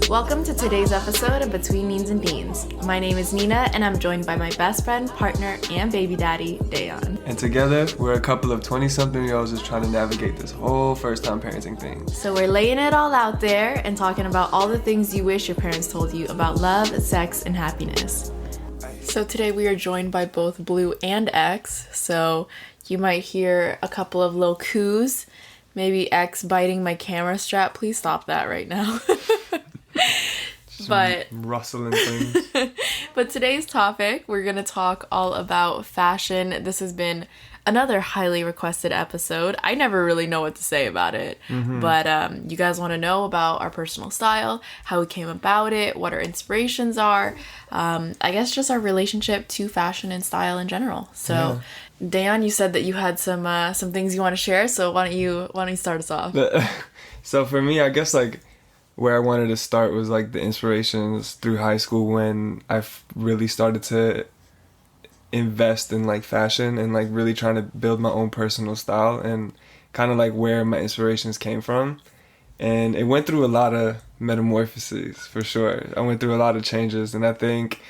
Welcome to today's episode of Between Neens and Deens. My name is Nina, and I'm joined by my best friend, partner, and baby daddy, Dayon. And together, we're a couple of 20-something-year-olds just trying to navigate this whole first-time parenting thing. So we're laying it all out there and talking about all the things you wish your parents told you about love, sex, and happiness. So today we are joined by both Blue and X, so you might hear a couple of little coos. Maybe X biting my camera strap. Please stop that right now. But rustling things. But today's topic, we're going to talk all about fashion. This has been another highly requested episode. I never really know what to say about it. But you guys want to know about our personal style, how we came about it, what our inspirations are. I guess just our relationship to fashion and style in general. So, yeah. Dayon, you said that you had some things you want to share. So why don't you start us off? So for me, I guess like where I wanted to start was like the inspirations through high school when I really started to invest in like fashion and like really trying to build my own personal style and kind of like where my inspirations came from. And it went through a lot of metamorphoses for sure. I went through a lot of changes, and I think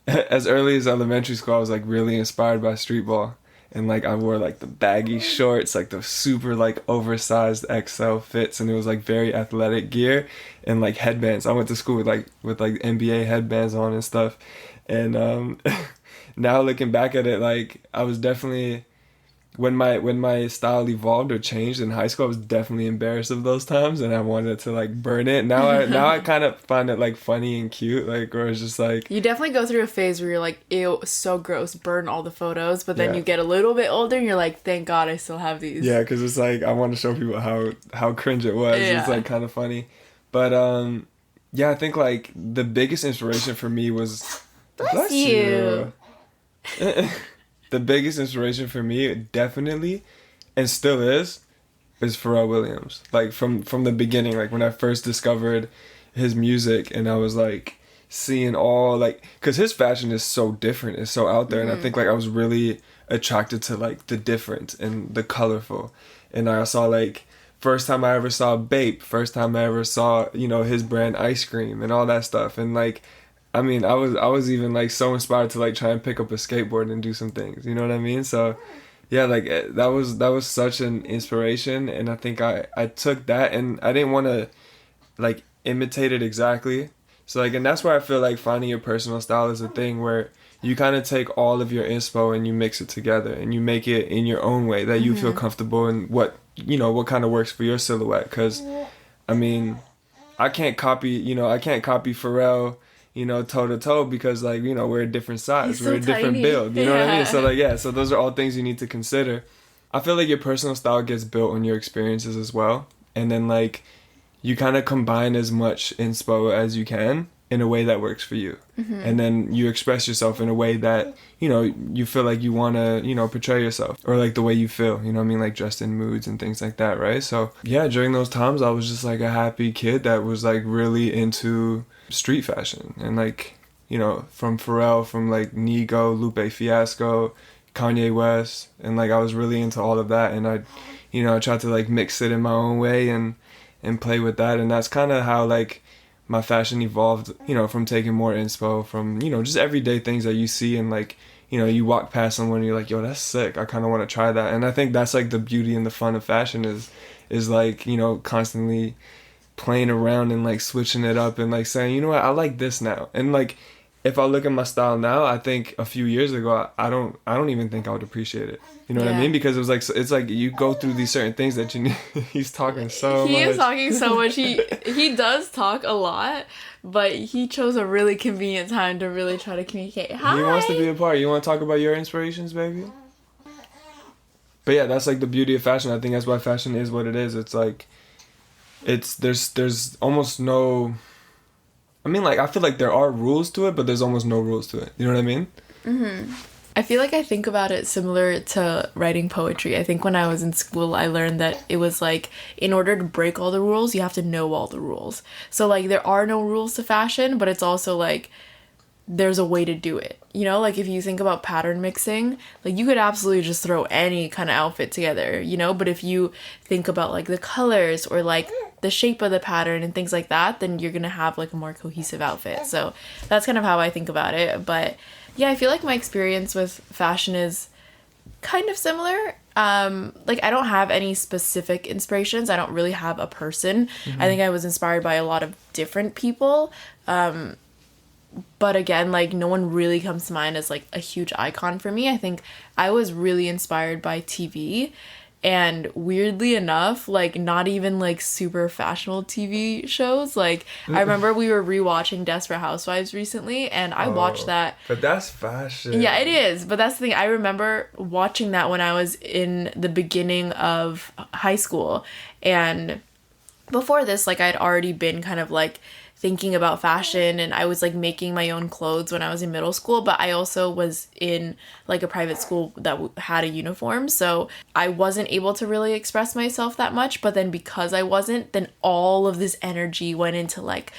as early as elementary school I was like really inspired by street ball. And like I wore like the baggy shorts, like the super like oversized XL fits, and it was like very athletic gear and like headbands. I went to school with like NBA headbands on and stuff. And now looking back at it, like I was definitely when my style evolved or changed in high school, I was definitely embarrassed of those times, and I wanted to like burn it. Now I kind of find it like funny and cute, like, or it's just like you definitely go through a phase where you're like, ew, so gross, burn all the photos, but then you get a little bit older and you're like, thank God I still have these. Yeah, because it's like I want to show people how cringe it was. It's like kind of funny, but yeah, I think like the biggest inspiration for me was bless you. The biggest inspiration for me, definitely, and still is Pharrell Williams. Like from the beginning, like when I first discovered his music, and I was like seeing all like, cause his fashion is so different, it's so out there, and I think like I was really attracted to like the different and the colorful, and I saw like first time I ever saw Bape, first time I ever saw his brand ice cream and all that stuff, and like. I mean, I was even like so inspired to like try and pick up a skateboard and do some things. You know what I mean? So, yeah, like that was such an inspiration, and I think I took that, and I didn't want to like imitate it exactly. So like, and that's where I feel like finding your personal style is a thing where you kind of take all of your inspo and you mix it together and you make it in your own way that you feel comfortable and what kind of works for your silhouette. Because, I mean, I can't copy Pharrell. Toe to toe, because like, we're a different size, we're a different build, you know what I mean? So like, yeah, so those are all things you need to consider. I feel like your personal style gets built on your experiences as well. And then like, you kind of combine as much inspo as you can in a way that works for you. And then you express yourself in a way that, you feel like you want to, portray yourself, or like the way you feel, you know what I mean? Like dressed in moods and things like that, right? So yeah, during those times, I was just like a happy kid that was like really into street fashion, and like from Pharrell, from like Nigo, Lupe Fiasco, Kanye West, and like I was really into all of that, and I tried to like mix it in my own way and play with that, and that's kind of how like my fashion evolved, from taking more inspo from just everyday things that you see, and like you walk past someone and you're like, yo, that's sick, I kind of want to try that. And I think that's like the beauty and the fun of fashion is like constantly playing around and like switching it up and like saying, you know what, I like this now. And like if I look at my style now, I think a few years ago I don't even think I would appreciate it. You know what I mean? Because it's like you go through these certain things that you need. He's talking so much. He is talking so much. He does talk a lot, but he chose a really convenient time to really try to communicate. Hi. He wants to be a part. You want to talk about your inspirations, baby? But yeah, that's like the beauty of fashion. I think that's why fashion is what it is. It's like there's almost no, I mean, like I feel like there are rules to it, but there's almost no rules to it. You know what I mean? I feel like I think about it similar to writing poetry. I think when I was in school, I learned that it was like, in order to break all the rules, you have to know all the rules. So like there are no rules to fashion, but it's also like there's a way to do it. Like if you think about pattern mixing, like you could absolutely just throw any kind of outfit together, but if you think about like the colors or like the shape of the pattern and things like that, then you're gonna have like a more cohesive outfit. So that's kind of how I think about it. But yeah, I feel like my experience with fashion is kind of similar. Like I don't have any specific inspirations. I don't really have a person. I think I was inspired by a lot of different people. But again, like no one really comes to mind as like a huge icon for me. I think I was really inspired by TV, and weirdly enough, like not even like super fashionable TV shows. Like I remember we were rewatching Desperate Housewives recently, and I watched that. But that's fashion. Yeah, it is. But that's the thing. I remember watching that when I was in the beginning of high school, and before this, like I'd already been kind of like thinking about fashion, and I was like making my own clothes when I was in middle school, but I also was in like a private school that had a uniform, so I wasn't able to really express myself that much. But then because I wasn't, then all of this energy went into like,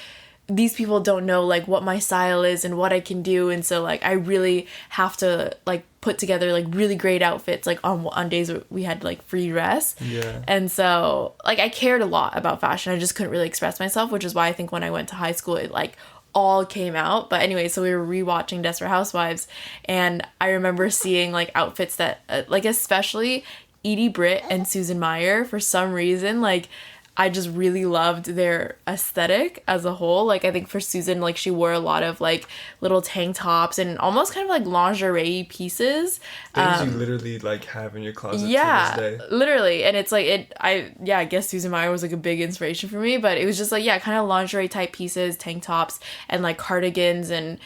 these people don't know like what my style is and what I can do, and so like I really have to like put together like really great outfits like on days we had like free dress. Yeah. And so like I cared a lot about fashion. I just couldn't really express myself, which is why I think when I went to high school it like all came out. But anyway, so we were rewatching Desperate Housewives, and I remember seeing like outfits that like especially Edie Britt and Susan Meyer, for some reason like I just really loved their aesthetic as a whole. Like I think for Susan, like she wore a lot of like little tank tops and almost kind of like lingerie pieces. Things you literally like have in your closet Yeah, to this day. literally. And it's like I guess Susan Meyer was like a big inspiration for me, but it was just like, yeah, kind of lingerie type pieces, tank tops and like cardigans, and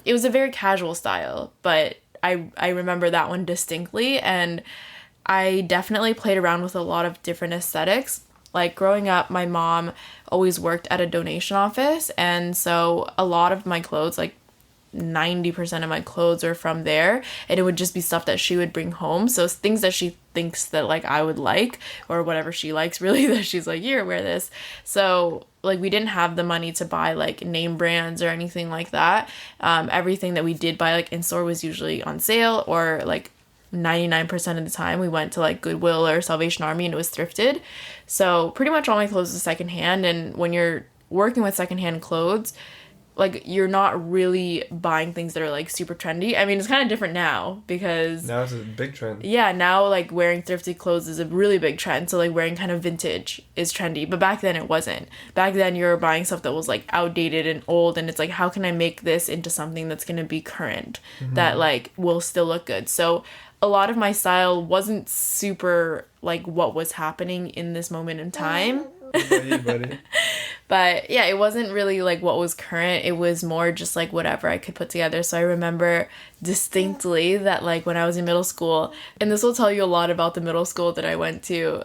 it was a very casual style, but I remember that one distinctly. And I definitely played around with a lot of different aesthetics. Like growing up, my mom always worked at a donation office, and so a lot of my clothes, like 90% of my clothes are from there, and it would just be stuff that she would bring home. So things that she thinks that like I would like, or whatever she likes really, that she's like, here, wear this. So like we didn't have the money to buy like name brands or anything like that. Everything that we did buy like in store was usually on sale, or like 99% of the time we went to like Goodwill or Salvation Army and it was thrifted. So pretty much all my clothes are secondhand, and when you're working with secondhand clothes, like you're not really buying things that are like super trendy. I mean, it's kind of different now because now it's a big trend. Yeah, now like wearing thrifted clothes is a really big trend. So like wearing kind of vintage is trendy, but back then it wasn't. Back then you were buying stuff that was like outdated and old, and it's like, how can I make this into something that's going to be current, that like will still look good. So a lot of my style wasn't super like what was happening in this moment in time. Buddy. But yeah, it wasn't really like what was current. It was more just like whatever I could put together. So I remember distinctly that like when I was in middle school, and this will tell you a lot about the middle school that I went to,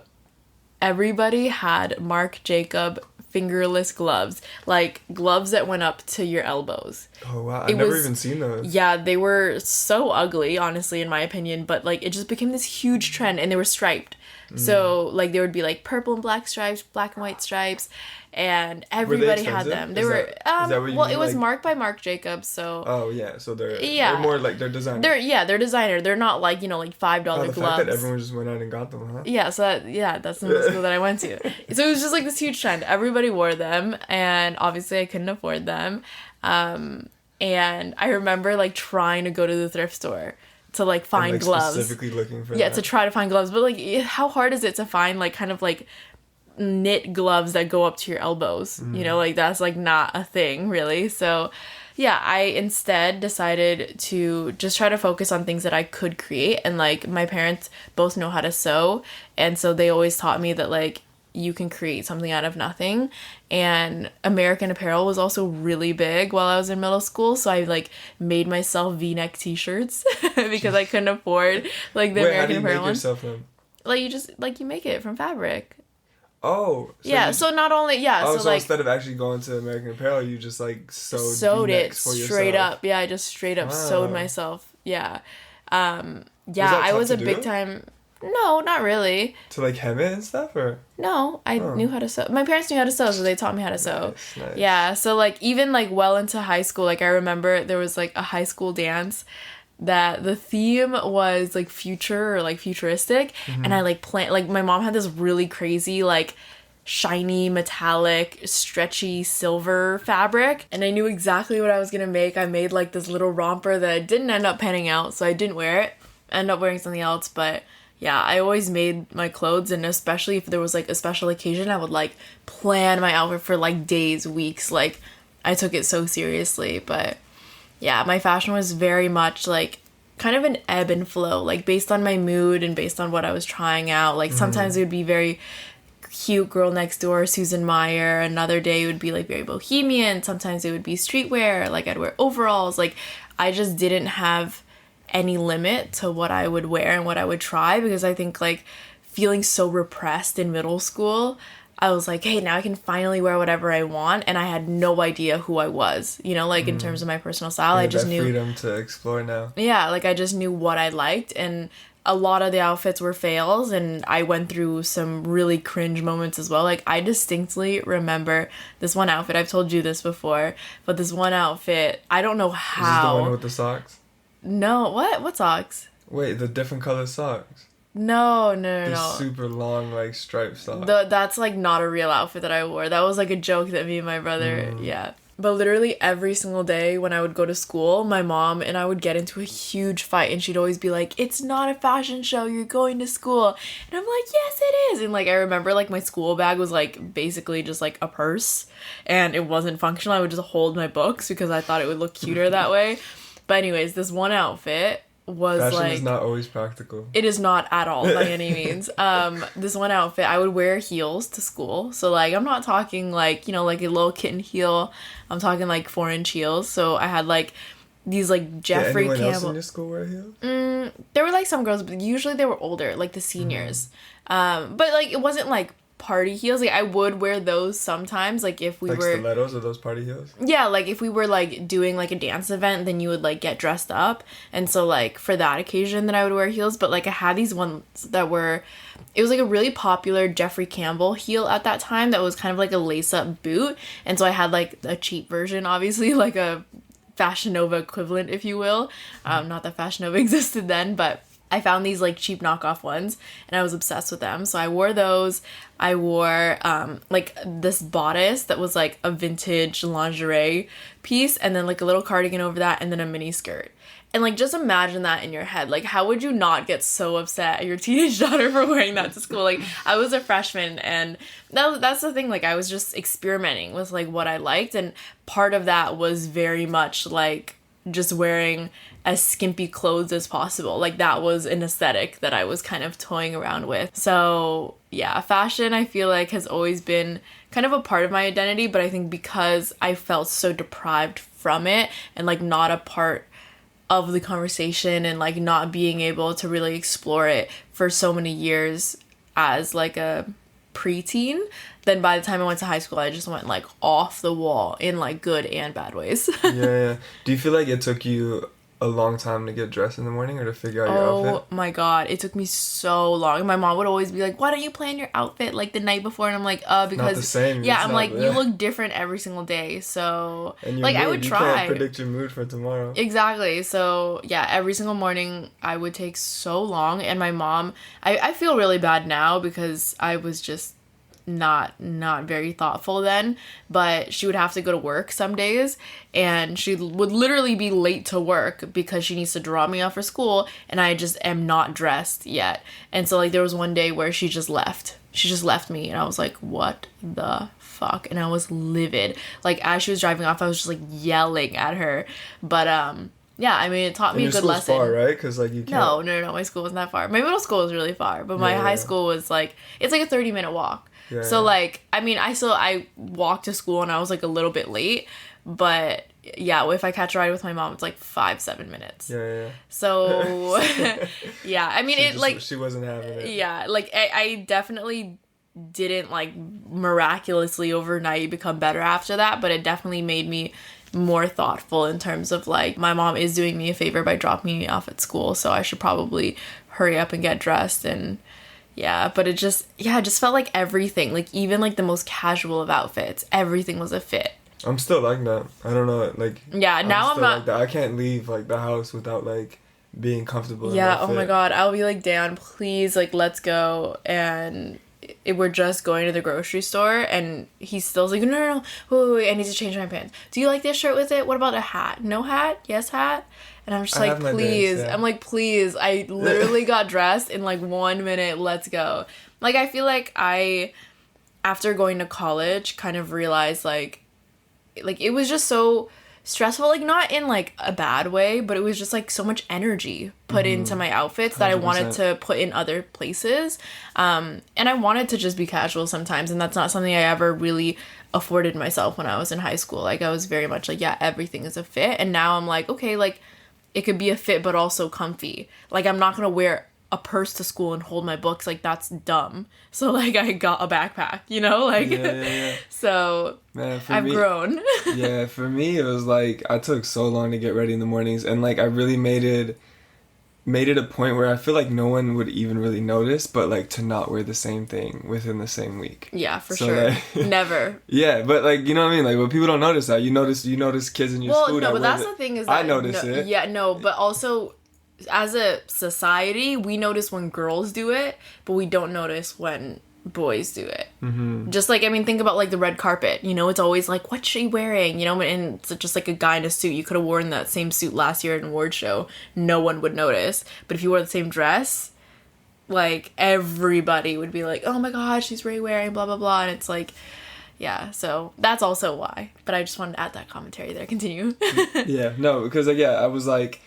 everybody had Marc Jacob fingerless gloves, like gloves that went up to your elbows. Oh wow, I've never even seen those. Yeah, they were so ugly, honestly, in my opinion, but like it just became this huge trend, and they were striped. So like there would be like purple and black stripes, black and white stripes, and everybody had them. They were well, it was marked by Marc Jacobs, so oh yeah, so they're more like they're designer. They're designer. They're not like, you know, like $5 gloves. The fact that everyone just went out and got them, huh? Yeah, so that's the school that I went to. So it was just like this huge trend. Everybody wore them, and obviously I couldn't afford them. And I remember like trying to go to the thrift store to like find and, like, gloves. Specifically looking for to try to find gloves. But like how hard is it to find like kind of like knit gloves that go up to your elbows? You know, like that's like not a thing really. So yeah, I instead decided to just try to focus on things that I could create. And like my parents both know how to sew, and so they always taught me that like you can create something out of nothing. And American Apparel was also really big while I was in middle school, so I like made myself V-neck t-shirts because I couldn't afford like the American Apparel ones. Yourself them? Like you just like you make it from fabric. Oh. So yeah, so not only so like instead of actually going to American Apparel, you just like sewed it straight up. Yeah, I just straight up sewed myself. Yeah. I was a big time. No, not really. To like hem it and stuff, or? No, I knew how to sew. My parents knew how to sew, so they taught me how to sew. Nice. Yeah, so like even like well into high school, like I remember there was like a high school dance that the theme was like future or like futuristic, and I like planned, like my mom had this really crazy like shiny, metallic, stretchy silver fabric. And I knew exactly what I was gonna make. I made like this little romper that didn't end up panning out, so I didn't wear it. I ended up wearing something else, but yeah, I always made my clothes, and especially if there was like a special occasion, I would like plan my outfit for like days, weeks. Like I took it so seriously. But yeah, my fashion was very much like kind of an ebb and flow, like based on my mood and based on what I was trying out. Like sometimes it would be very cute girl next door, Susan Meyer. Another day it would be like very bohemian. Sometimes it would be streetwear, like I'd wear overalls. Like I just didn't have any limit to what I would wear and what I would try, because I think like feeling so repressed in middle school, I was like, hey, now I can finally wear whatever I want, and I had no idea who I was, you know, like in terms of my personal style. I just knew freedom to explore now. Yeah, like I just knew what I liked, and a lot of the outfits were fails, and I went through some really cringe moments as well. Like I distinctly remember this one outfit. I've told you this before, but this one outfit, I don't know how. Is this the one with the socks? No, what socks? Wait, the different color socks. No. The super long, like, striped socks. That's, like, not a real outfit that I wore. That was, like, a joke that me and my brother, yeah. But literally every single day when I would go to school, my mom and I would get into a huge fight, and she'd always be like, it's not a fashion show, you're going to school. And I'm like, yes, it is. And, like, I remember, like, my school bag was, like, basically just, like, a purse, and it wasn't functional. I would just hold my books because I thought it would look cuter that way. But anyways, this one outfit was fashion like... is not always practical. It is not at all by any means. This one outfit, I would wear heels to school. So like, I'm not talking like, you know, like a little kitten heel. I'm talking like 4-inch heels. So I had like these like Jeffrey Campbell. Did anyone else in your school wear heels? There were like some girls, but usually they were older, like the seniors. But like, it wasn't like party heels. Like I would wear those sometimes, like if we like were stilettos, or those party heels. Yeah, like if we were like doing like a dance event, then you would like get dressed up, and so like for that occasion then I would wear heels. But like I had these ones that were, it was like a really popular Jeffrey Campbell heel at that time that was kind of like a lace-up boot, and so I had like a cheap version, obviously, like a Fashion Nova equivalent, if you will. Not that Fashion Nova existed then, but I found these like cheap knockoff ones, and I was obsessed with them. So I wore those. I wore like this bodice that was like a vintage lingerie piece, and then like a little cardigan over that, and then a mini skirt. And like, just imagine that in your head. Like, how would you not get so upset at your teenage daughter for wearing that to school? Like, I was a freshman, and that's the thing. Like, I was just experimenting with like what I liked, and part of that was very much like just wearing as skimpy clothes as possible. Like that was an aesthetic that I was kind of toying around with. So yeah, fashion I feel like has always been kind of a part of my identity, but I think because I felt so deprived from it and like not a part of the conversation and like not being able to really explore it for so many years as like a preteen, then by the time I went to high school I just went like off the wall in like good and bad ways. Yeah. Do you feel like it took you a long time to get dressed in the morning or to figure out your outfit? Oh my god, it took me so long. My mom would always be like, why don't you plan your outfit like the night before? And I'm like, because not the same. Yeah, I'm like, you look different every single day. So and like mood, I would you try. Can't predict your mood for tomorrow. Exactly. So yeah, every single morning I would take so long, and my mom, I feel really bad now because I was just not very thoughtful then, but she would have to go to work some days, and she would literally be late to work because she needs to drop me off for school, and I just am not dressed yet. And so like there was one day where she just left me, and I was like, what the fuck? And I was livid. Like as she was driving off, I was just like yelling at her. But yeah, I mean, it taught me a good lesson. Far, right? Because like you can't... No, my school wasn't that far. My middle school was really far, but my high school was like, it's like a 30-minute walk. Yeah, so like, I mean, I walked to school and I was like a little bit late, but yeah, if I catch a ride with my mom, it's like 5-7 minutes. Yeah. So yeah, I mean, she wasn't having it. Yeah, like I definitely didn't like miraculously overnight become better after that, but it definitely made me more thoughtful in terms of like, my mom is doing me a favor by dropping me off at school, so I should probably hurry up and get dressed. And yeah, but it just felt like everything, like even like the most casual of outfits, everything was a fit. I'm still like that. I don't know, like... Yeah, now I'm not... like that. I can't leave like the house without like being comfortable. Yeah, oh my god, I'll be like, Dan, please, like, let's go. And we're just going to the grocery store, and he's still like, no, wait, I need to change my pants. Do you like this shirt with it? What about a hat? No hat? Yes hat? And I'm just like, please. Days, yeah. I'm like, please. I literally got dressed in like 1 minute. Let's go. Like, I feel like after going to college, kind of realized like it was just so stressful, like not in like a bad way, but it was just like so much energy put into my outfits that 100%. I wanted to put in other places, and I wanted to just be casual sometimes, and that's not something I ever really afforded myself when I was in high school. Like, I was very much like, yeah, everything is a fit, and now I'm like, okay, like it could be a fit but also comfy. Like, I'm not gonna wear a purse to school and hold my books, like that's dumb. So like I got a backpack, you know, like yeah. So man, I've grown. Yeah, for me it was like I took so long to get ready in the mornings, and like I really made it a point where I feel like no one would even really notice, but like to not wear the same thing within the same week. Yeah, for sure. Like, never. Yeah, but like, you know what I mean? Like, but people don't notice that. You notice kids in your school. Well, no, but that's the thing is that I notice it. Yeah, no, but also as a society, we notice when girls do it, but we don't notice when boys do it. Mm-hmm. Just like, I mean, think about like the red carpet, you know, it's always like, what's she wearing, you know, and it's just like a guy in a suit. You could have worn that same suit last year at an award show, no one would notice. But if you wore the same dress, like everybody would be like, oh my god, she's really wearing blah blah blah. And it's like, yeah, so that's also why. But I just wanted to add that commentary there. Continue. Yeah, no, because like, yeah, I was like,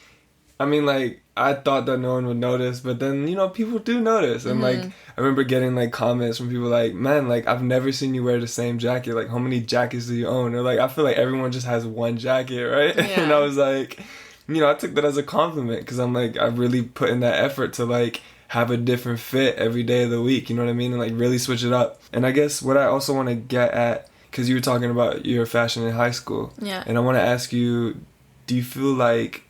I mean, like, I thought that no one would notice, but then, you know, people do notice. And, like, I remember getting, like, comments from people like, man, like, I've never seen you wear the same jacket. Like, how many jackets do you own? Or, like, I feel like everyone just has one jacket, right? Yeah. And I was like, you know, I took that as a compliment because I'm, like, I really put in that effort to, like, have a different fit every day of the week, you know what I mean? And, like, really switch it up. And I guess what I also want to get at, because you were talking about your fashion in high school. Yeah. And I want to ask you, do you feel like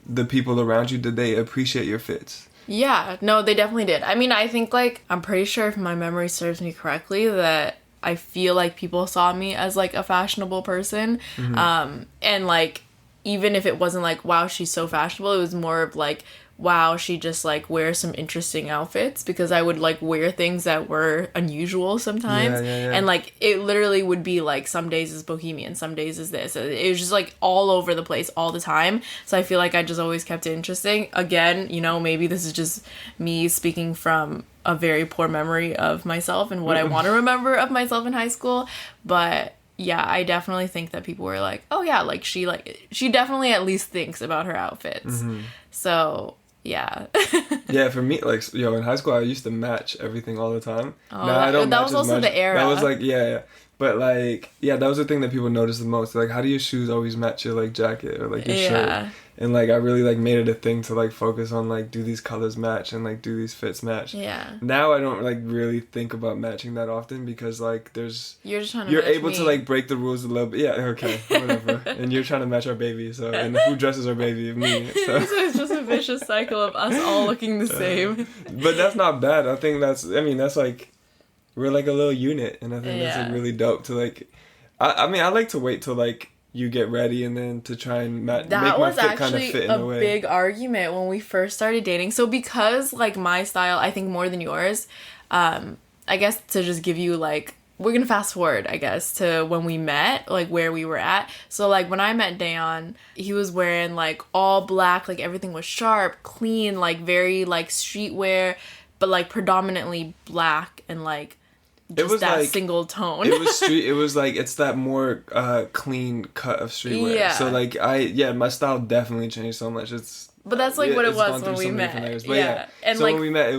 the people around you, did they appreciate your fits? Yeah, no, they definitely did. I mean, I think, like, I'm pretty sure if my memory serves me correctly, that I feel like people saw me as, like, a fashionable person. Mm-hmm. And, like, even if it wasn't like, wow, she's so fashionable, it was more of, like, wow, she just, like, wears some interesting outfits, because I would, like, wear things that were unusual sometimes. Yeah. And, like, it literally would be, like, some days is bohemian, some days is this. It was just, like, all over the place all the time. So I feel like I just always kept it interesting. Again, you know, maybe this is just me speaking from a very poor memory of myself and what I want to remember of myself in high school. But yeah, I definitely think that people were like, oh yeah, like, she definitely at least thinks about her outfits. Mm-hmm. So yeah. Yeah, for me, like, yo, in high school, I used to match everything all the time. Oh, now I don't. That was also the era. That was like, yeah. But like, yeah, that was the thing that people noticed the most. Like, how do your shoes always match your like jacket or like your shirt? And like, I really like made it a thing to like focus on like, do these colors match and like, do these fits match? Yeah. Now I don't like really think about matching that often because like, you're just trying to match able me. To like break the rules a little bit. Yeah, okay, whatever. And you're trying to match our baby. So, and who dresses our baby? Me. So it's just a vicious cycle of us all looking the same. But that's not bad. I think that's like, we're like a little unit, and I think that's like really dope to like. I mean, I like to wait till like you get ready and then to try and make my fit kind of fit in a way. That was actually a big argument when we first started dating. So because like my style, I think more than yours, I guess to just give you like, we're gonna fast forward, I guess, to when we met, like where we were at. So like when I met Dayon, he was wearing like all black, like everything was sharp, clean, like very like streetwear, but like predominantly black and like just it was that like, single tone. It was like, it's that more clean cut of streetwear. Yeah. So like my style definitely changed so much. But that's like what it was when we met. But yeah. And so like, when we met, it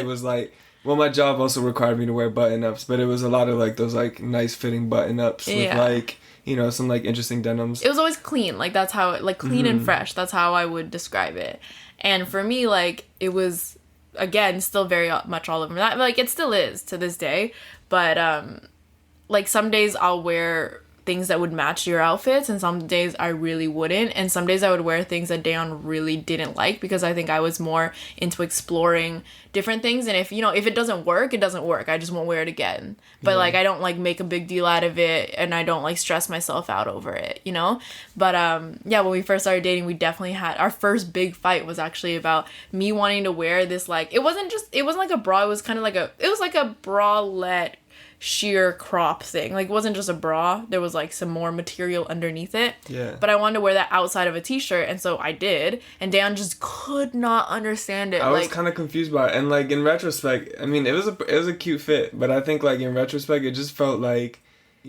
was like, well, my job also required me to wear button-ups, but it was a lot of like those like nice fitting button-ups with like, you know, some like interesting denims. It was always clean. Like that's how, like clean and fresh. That's how I would describe it. And for me, like it was, again, still very much all over that. Like it still is to this day. But like some days I'll wear things that would match your outfits, and some days I really wouldn't, and some days I would wear things that Dayon really didn't like, because I think I was more into exploring different things, and if it doesn't work, it doesn't work. I just won't wear it again. But like I don't like make a big deal out of it, and I don't like stress myself out over it, But yeah, when we first started dating, we definitely had our first big fight was actually about me wanting to wear this, like, it wasn't like a bra, it was kind of like it was like a bralette sheer crop thing. Like, it wasn't just a bra, there was like some more material underneath it. Yeah. But I wanted to wear that outside of a t-shirt, and so I did, and Dan just could not understand it. I was kind of confused by it, and like in retrospect, I mean, it was a cute fit, but I think like in retrospect it just felt like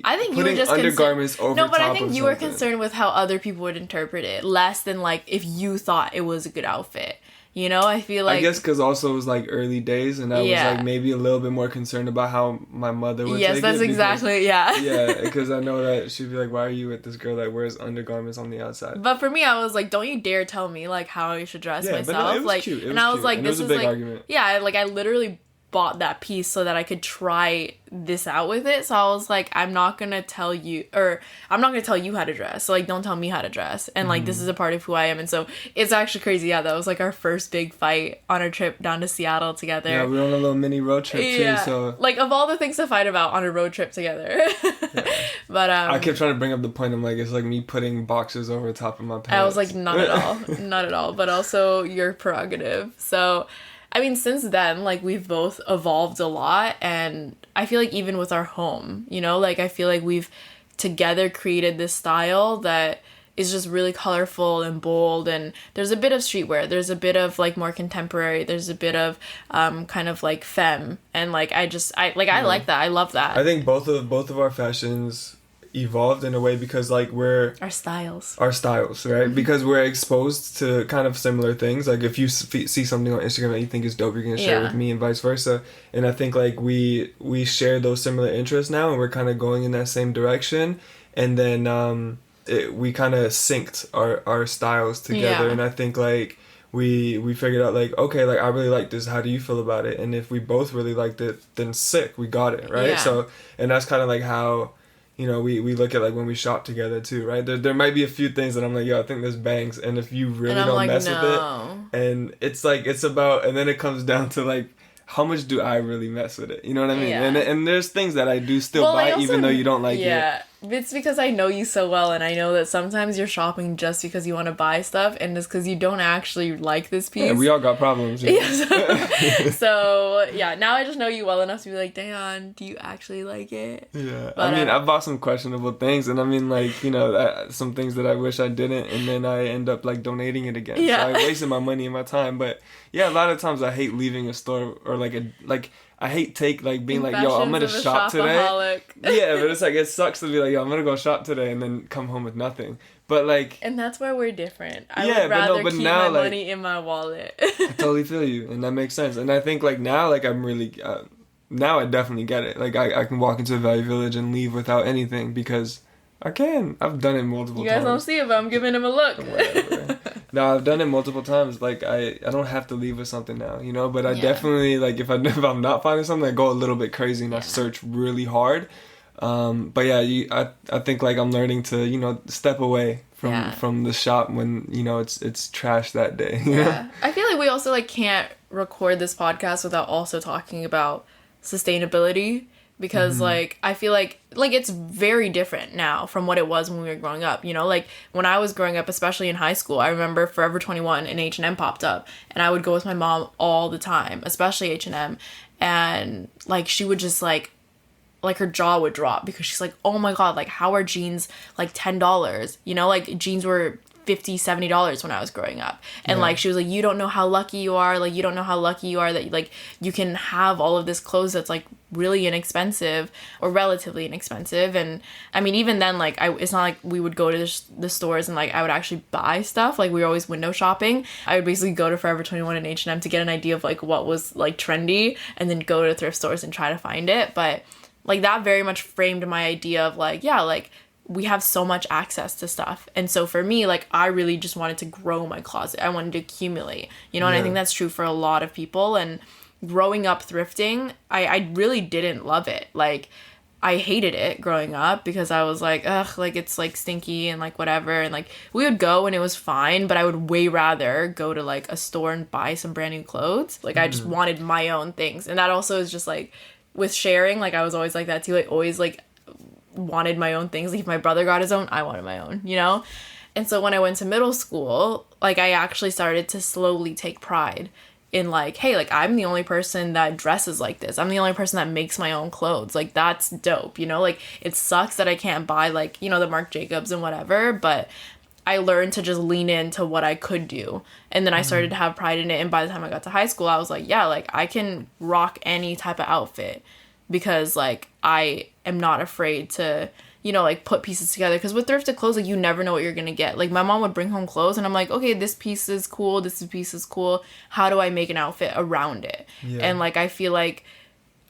I think putting you were just undergarments over No, but top I think of you were something. concerned with how other people would interpret it, less than like if you thought it was a good outfit. I feel like... I guess because also it was like early days, and I was like maybe a little bit more concerned about how my mother would take it. Yes, that's exactly, yeah. Yeah, because I know that she'd be like, why are you with this girl that wears undergarments on the outside? But for me, I was like, don't you dare tell me like how I should dress myself. But no, it was like, cute. I was like, and this it is was a big like... argument. Yeah, like I literally bought that piece so that I could try this out with it. So I was like, I'm not gonna tell you how to dress, so like don't tell me how to dress, and like this is a part of who I am. And so it's actually crazy. Yeah, that was like our first big fight on our trip down to Seattle together. Yeah, we were on a little mini road trip too, so like of all the things to fight about on a road trip together. But I kept trying to bring up the point. I'm like, it's like me putting boxes over top of my pants. I was like, not at all. Not at all. But also your prerogative. So I mean, since then, like, we've both evolved a lot, and I feel like even with our home, like, I feel like we've together created this style that is just really colorful and bold, and there's a bit of streetwear, there's a bit of, like, more contemporary, there's a bit of, kind of, like, femme, and, like, I like that, I love that. I think both of our fashions evolved in a way because like we're our styles, right? Because we're exposed to kind of similar things. Like if you see something on Instagram that you think is dope, you're gonna share it with me, and vice versa. And I think like we share those similar interests now, and we're kind of going in that same direction. And then we kind of synced our styles together. And I think like we figured out like, okay, like I really like this, how do you feel about it? And if we both really liked it, then sick, we got it, right? So, and that's kind of like how we look at like when we shop together too, right? There might be a few things that I'm like, yo, I think this bangs, and if you really don't like, mess with it, and it's like it's about, and then it comes down to like, how much do I really mess with it? You know what I mean? Yeah. And there's things that I do still buy even though you don't like it. Yeah, it's because I know you so well, and I know that sometimes you're shopping just because you want to buy stuff, and it's because you don't actually like this piece. Yeah, we all got problems. So yeah, now I just know you well enough to be like, Dayon, do you actually like it? Yeah, but, I mean, I bought some questionable things, and I mean, like, some things that I wish I didn't, and then I end up like donating it again. Yeah. So I wasted my money and my time, but yeah, a lot of times I hate leaving a store or I hate being like, yo, I'm gonna shop today. Yeah, but it's like, it sucks to be like, yo, I'm gonna go shop today and then come home with nothing. But like, and that's where we're different. I would rather keep my money in my wallet. I totally feel you, and that makes sense. And I think like now, like I'm really now I definitely get it. Like I can walk into a Value Village and leave without anything because I can. I've done it multiple times. You guys don't see it, but I'm giving him a look. Whatever. No, I've done it multiple times. Like I don't have to leave with something now, But I definitely like if I'm not finding something, I go a little bit crazy and I search really hard. But yeah, I think like I'm learning to step away from the shop when it's trash that day. Yeah, I feel like we also like can't record this podcast without also talking about sustainability. Because, like, I feel like it's very different now from what it was when we were growing up, Like, when I was growing up, especially in high school, I remember Forever 21 and H&M popped up. And I would go with my mom all the time, especially H&M. And, like, she would just, like her jaw would drop because she's like, oh my God, like, how are jeans, like, $10? Like, jeans were $50-$70 when I was growing up, and like she was like, you don't know how lucky you are, like you don't know how lucky you are that like you can have all of this clothes that's like really inexpensive or relatively inexpensive. And I mean, even then, like it's not like we would go to the stores and like I would actually buy stuff. Like we were always window shopping. I would basically go to Forever 21 and H&M to get an idea of like what was like trendy, and then go to thrift stores and try to find it. But like that very much framed my idea of like, yeah, like we have so much access to stuff. And so for me, like, I really just wanted to grow my closet. I wanted to accumulate, and I think that's true for a lot of people. And growing up thrifting, I really didn't love it. Like, I hated it growing up because I was like, ugh, like it's like stinky and like whatever. And like we would go and it was fine, but I would way rather go to like a store and buy some brand new clothes. Like I just wanted my own things. And that also is just like with sharing, like I was always like that too. I always like wanted my own things. Like if my brother got his own, I wanted my own, you know? And so when I went to middle school, like I actually started to slowly take pride in like, hey, like I'm the only person that dresses like this. I'm the only person that makes my own clothes. Like that's dope, you know? Like it sucks that I can't buy like, you know, the Marc Jacobs and whatever, but I learned to just lean into what I could do. And then I started to have pride in it. And by the time I got to high school, I was like, yeah, like I can rock any type of outfit because like I am not afraid to, you know, like put pieces together. Because with thrifted clothes, like you never know what you're gonna get. Like my mom would bring home clothes and I'm like, okay, this piece is cool, this piece is cool, how do I make an outfit around it? And like I feel like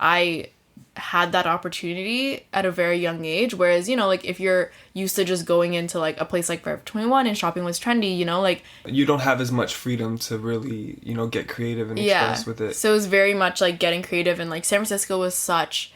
I had that opportunity at a very young age, whereas, you know, like if you're used to just going into like a place like Forever 21 and shopping was trendy, you know, like you don't have as much freedom to really, you know, get creative and express with it. So it was very much like getting creative, and like San Francisco was such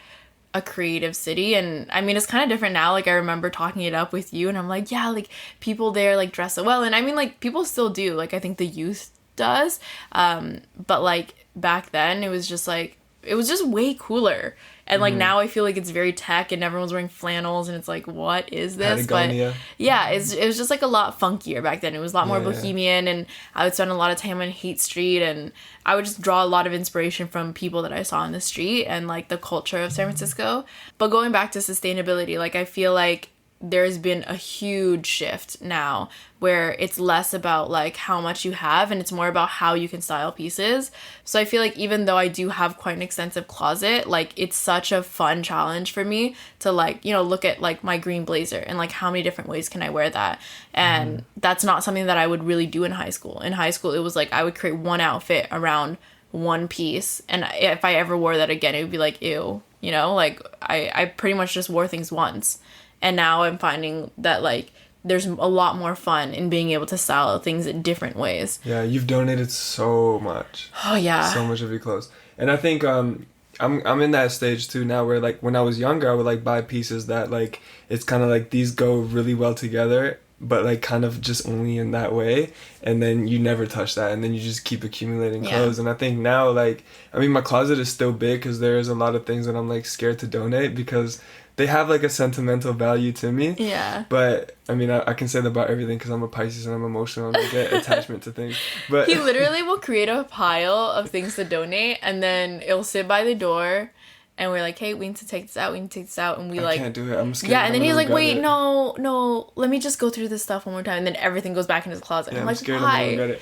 a creative city. And I mean, it's kind of different now. Like I remember talking it up with you and I'm like, yeah, like people there like dress so well. And I mean, like people still do, like I think the youth does, but like back then it was just like, it was just way cooler. And like now I feel like it's very tech and everyone's wearing flannels and it's like, what is this? Patagonia. But yeah, it was just like a lot funkier back then. It was a lot more bohemian, and I would spend a lot of time on Haight Street, and I would just draw a lot of inspiration from people that I saw on the street and like the culture of San Francisco. But going back to sustainability, like I feel like there's been a huge shift now where it's less about like how much you have and it's more about how you can style pieces. So I feel like even though I do have quite an extensive closet, like it's such a fun challenge for me to like, you know, look at like my green blazer and like how many different ways can I wear that. And that's not something that I would really do in high school. In high school, it was like I would create one outfit around one piece, and if I ever wore that again, it would be like, ew, you know, like I pretty much just wore things once. And now I'm finding that, like, there's a lot more fun in being able to style things in different ways. Yeah, you've donated so much. Oh, yeah. So much of your clothes. And I think I'm in that stage, too, now where, like, when I was younger, I would, like, buy pieces that, like, it's kind of like these go really well together, but, like, kind of just only in that way. And then you never touch that. And then you just keep accumulating clothes. And I think now, like, I mean, my closet is still big because there is a lot of things that I'm, like, scared to donate because they have like a sentimental value to me. Yeah. But I mean, I can say that about everything because I'm a Pisces and I'm emotional and I get attachment to things. But he literally will create a pile of things to donate and then it'll sit by the door and we're like, hey, we need to take this out. We need to take this out. And we I can't do it. I'm scared. Yeah. And then he's like, wait, no, let me just go through this stuff one more time. And then everything goes back in his closet. Yeah, I'm like, scared why? I'm gonna regret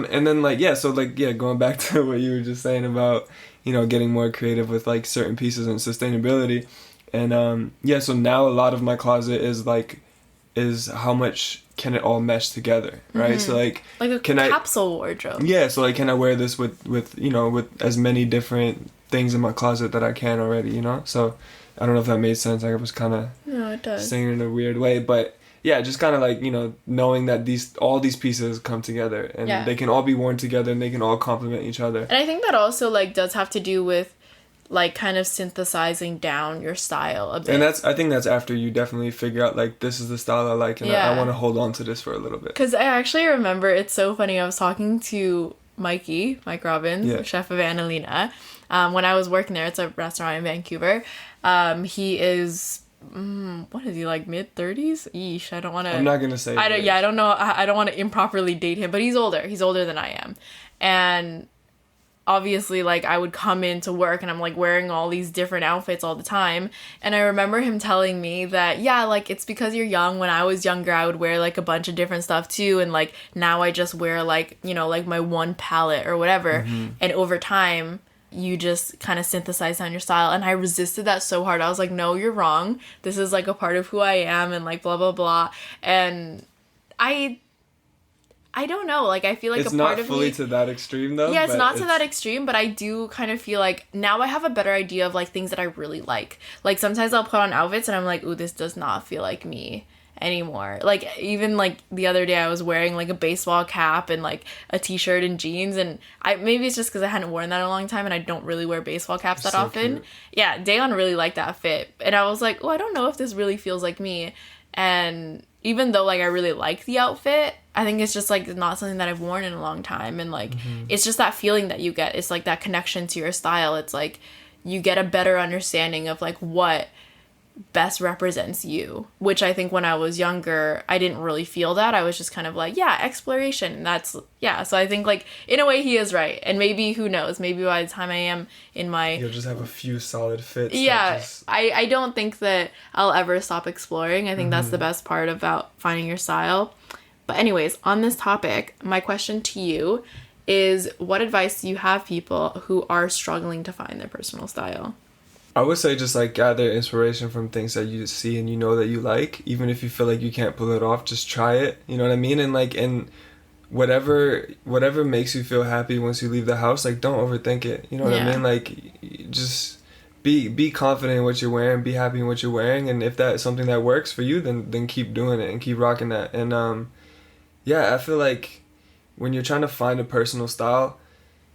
it. And then like, yeah, so like, yeah, going back to what you were just saying about, you know, getting more creative with like certain pieces and sustainability. And yeah, so now a lot of my closet is how much can it all mesh together, right? So like a capsule wardrobe. Yeah, so like can I wear this with you know, with as many different things in my closet that I can already, you know? So I don't know if that made sense. I was kind of saying it in a weird way, but yeah, just kind of like, you know, knowing that all these pieces come together and they can all be worn together and they can all complement each other. And I think that also like does have to do with like kind of synthesizing down your style a bit. And I think that's after you definitely figure out like this is the style I like and I want to hold on to this for a little bit. Because I actually remember, it's so funny, I was talking to Mike Robbins, chef of Annalena, when I was working there. It's a restaurant in Vancouver. He is what is he, like mid-30s? Yeesh, I don't want to. I'm not gonna say. I don't know. I don't want to improperly date him, but he's older. He's older than I am, and obviously, like, I would come into work and I'm, like, wearing all these different outfits all the time. And I remember him telling me that, yeah, like, it's because you're young. When I was younger, I would wear, like, a bunch of different stuff, too. And, like, now I just wear, like, you know, like, my one palette or whatever. And over time, you just kind of synthesize down your style. And I resisted that so hard. I was like, no, you're wrong. This is, like, a part of who I am and, like, blah, blah, blah. And I don't know, like, I feel like it's a part of me... It's not fully to that extreme, though. Yeah, it's not to that extreme, but I do kind of feel like now I have a better idea of, like, things that I really like. Like, sometimes I'll put on outfits and I'm like, ooh, this does not feel like me. anymore. Like, even like the other day I was wearing like a baseball cap and like a t-shirt and jeans, and maybe it's just because I hadn't worn that in a long time and I don't really wear baseball caps that often. Cute. Yeah, Dayon really liked that fit, and I was like, oh, I don't know if this really feels like me. And even though like I really like the outfit, I think it's just like not something that I've worn in a long time, and like it's just that feeling that you get. It's like that connection to your style. It's like you get a better understanding of like what best represents you, which I think when I was younger I didn't really feel that. I was just kind of like, yeah, exploration, and that's, yeah. So I think like in a way he is right, and maybe, who knows, maybe by the time I am in my, you'll just have a few solid fits. Yeah, I don't think that I'll ever stop exploring. I think that's the best part about finding your style. But anyways, on this topic, my question to you is, what advice do you have people who are struggling to find their personal style? I would say just like gather inspiration from things that you see and you know that you like. Even if you feel like you can't pull it off, just try it. You know what I mean? And like, and whatever makes you feel happy once you leave the house, like don't overthink it. You know what I mean? Like, just be confident in what you're wearing, be happy in what you're wearing, and if that's something that works for you, then keep doing it and keep rocking that. And yeah, I feel like when you're trying to find a personal style,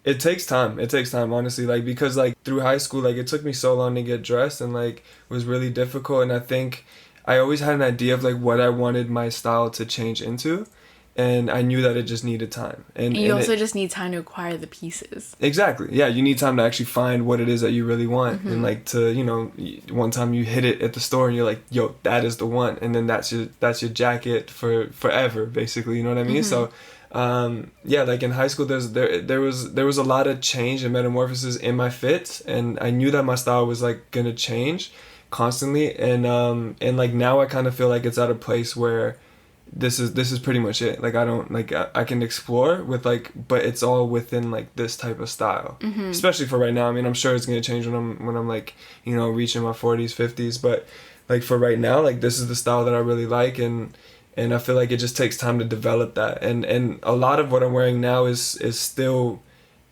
it takes time. It takes time, honestly. Like, because like through high school, like it took me so long to get dressed, and like it was really difficult. And I think I always had an idea of like what I wanted my style to change into, and I knew that it just needed time. And you also just need time to acquire the pieces. Exactly. Yeah, you need time to actually find what it is that you really want, and like to, you know, one time you hit it at the store and you're like, yo, that is the one, and then that's your jacket for forever, basically. You know what I mean? So. Yeah, like in high school, there was a lot of change and metamorphosis in my fits, and I knew that my style was like gonna change constantly, and like now I kind of feel like it's at a place where this is pretty much it. Like I don't like I can explore with like, but it's all within like this type of style, especially for right now. I mean, I'm sure it's gonna change when I'm like, you know, reaching my 40s, 50s, but like for right now, like this is the style that I really like, and I feel like it just takes time to develop that. And a lot of what I'm wearing now is still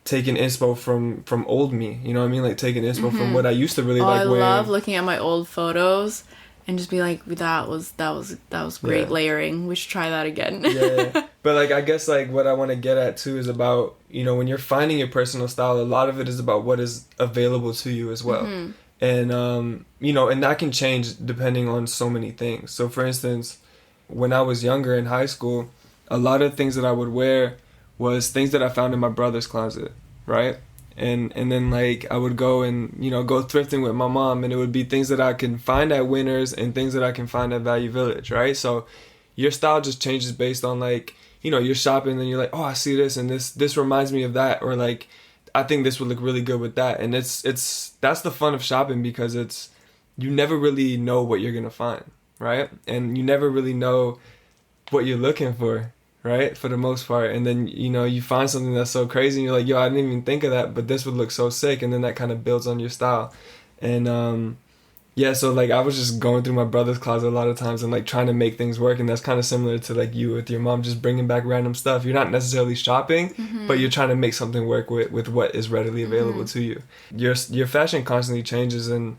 taking inspo from old me. You know what I mean? Like taking inspo from what I used to really like wearing. I love looking at my old photos and just be like, that was great layering. We should try that again. Yeah. But like, I guess like what I want to get at too is about, you know, when you're finding your personal style, a lot of it is about what is available to you as well. And, you know, and that can change depending on so many things. So for instance, when I was younger in high school, a lot of things that I would wear was things that I found in my brother's closet, right? And then like I would go and, you know, go thrifting with my mom, and it would be things that I can find at Winners and things that I can find at Value Village, right? So your style just changes based on like, you know, you're shopping and you're like, oh, I see this and this reminds me of that, or like I think this would look really good with that. And it's that's the fun of shopping, because you never really know what you're gonna find. Right? And you never really know what you're looking for, right? For the most part. And then, you know, you find something that's so crazy and you're like, yo, I didn't even think of that, but this would look so sick. And then that kind of builds on your style. And yeah, so like I was just going through my brother's closet a lot of times and like trying to make things work. And that's kind of similar to like you with your mom, just bringing back random stuff. You're not necessarily shopping, but you're trying to make something work with what is readily available to you. Your fashion constantly changes, and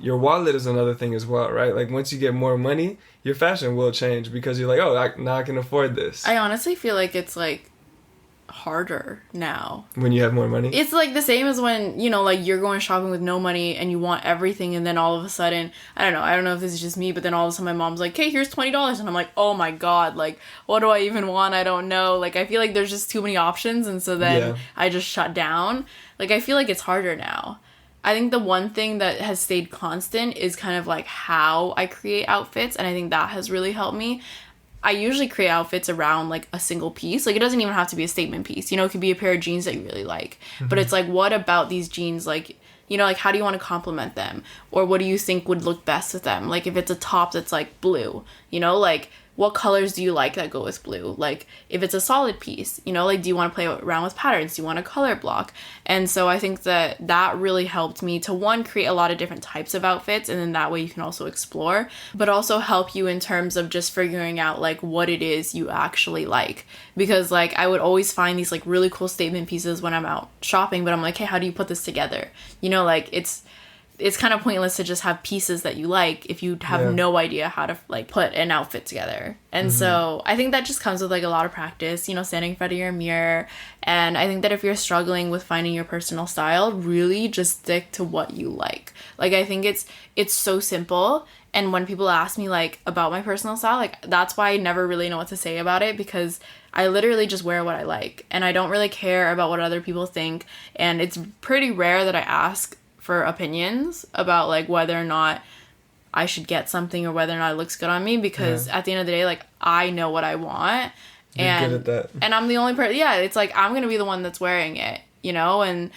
your wallet is another thing as well, right? Like once you get more money, your fashion will change, because you're like, oh, now I can afford this. I honestly feel like it's like harder now. When you have more money? It's like the same as when, you know, like you're going shopping with no money and you want everything, and then all of a sudden, I don't know if this is just me, but then all of a sudden my mom's like, hey, here's $20, and I'm like, oh my god, like what do I even want? I don't know. Like I feel like there's just too many options, and so then I just shut down. Like I feel like it's harder now. I think the one thing that has stayed constant is kind of like how I create outfits, and I think that has really helped me. I usually create outfits around like a single piece. Like it doesn't even have to be a statement piece. You know, it could be a pair of jeans that you really like. But it's like, what about these jeans, like, you know, like how do you want to complement them? Or what do you think would look best with them? Like if it's a top that's like blue, you know, like what colors do you like that go with blue? Like if it's a solid piece, you know, like do you want to play around with patterns? Do you want a color block? And so I think that really helped me to, one, create a lot of different types of outfits, and then that way you can also explore, but also help you in terms of just figuring out like what it is you actually like. Because like I would always find these like really cool statement pieces when I'm out shopping, but I'm like, hey, how do you put this together? You know, like it's it's kind of pointless to just have pieces that you like if you have no idea how to like put an outfit together. And so I think that just comes with like a lot of practice, you know, standing in front of your mirror. And I think that if you're struggling with finding your personal style, really just stick to what you like. Like, I think it's so simple. And when people ask me like about my personal style, like that's why I never really know what to say about it, because I literally just wear what I like and I don't really care about what other people think. And it's pretty rare that I ask for opinions about like whether or not I should get something or whether or not it looks good on me, because at the end of the day, like I know what I want. You're good at that. And I'm the only person, it's like I'm gonna be the one that's wearing it, you know. And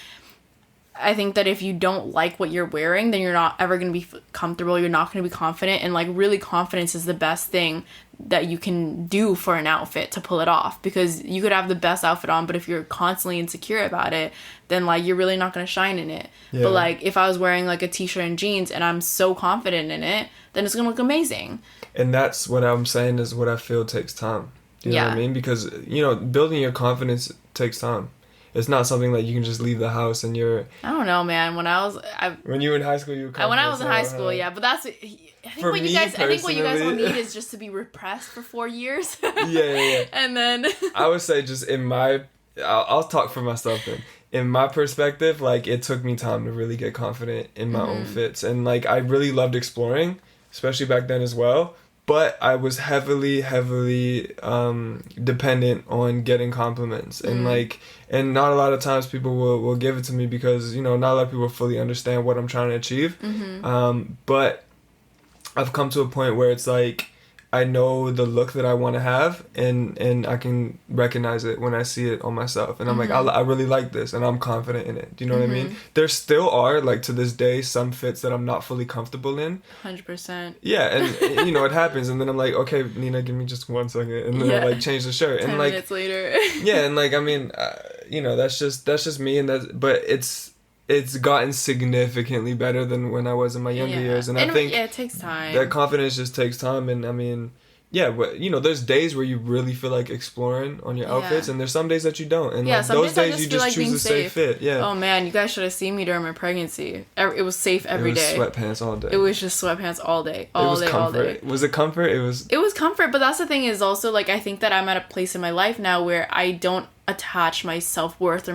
I think that if you don't like what you're wearing, then you're not ever going to be comfortable. You're not going to be confident. And like really, confidence is the best thing that you can do for an outfit to pull it off, because you could have the best outfit on, but if you're constantly insecure about it, then like you're really not going to shine in it. But like if I was wearing like a t-shirt and jeans and I'm so confident in it, then it's going to look amazing. And that's what I'm saying is what I feel takes time. You know what I mean? Because, you know, building your confidence takes time. It's not something that you can just leave the house and you're... I don't know, man. When you were in high school, you were confident. When I was in high school, but that's... I think what you guys will need is just to be repressed for 4 years. Yeah. And then... I would say just in my... I'll talk for myself then. In my perspective, like, it took me time to really get confident in my own fits. And, like, I really loved exploring, especially back then as well. But I was heavily dependent on getting compliments. And, like... And not a lot of times people will give it to me because, you know, not a lot of people fully understand what I'm trying to achieve. But I've come to a point where it's like, I know the look that I want to have, and I can recognize it when I see it on myself. And I'm like, I really like this, and I'm confident in it. Do you know what I mean? There still are, like, to this day, some fits that I'm not fully comfortable in. 100%. Yeah, and, you know, it happens. And then I'm like, okay, Nina, give me just 1 second. And then I, like, change the shirt. 10 and like, minutes later. Yeah, and, like, I mean, you know, that's just me. But it's gotten significantly better than when I was in my younger years. And I think it takes time. That confidence just takes time. And I mean, but, you know, there's days where you really feel like exploring on your outfits, and there's some days that you don't. And like, those days you just choose to stay fit. Yeah. Oh man, you guys should have seen me during my pregnancy. It was safe every day. It was sweatpants all day. It was just sweatpants all day. All day. Was it comfort? It was comfort, but that's the thing is also, like, I think that I'm at a place in my life now where I don't attach my self-worth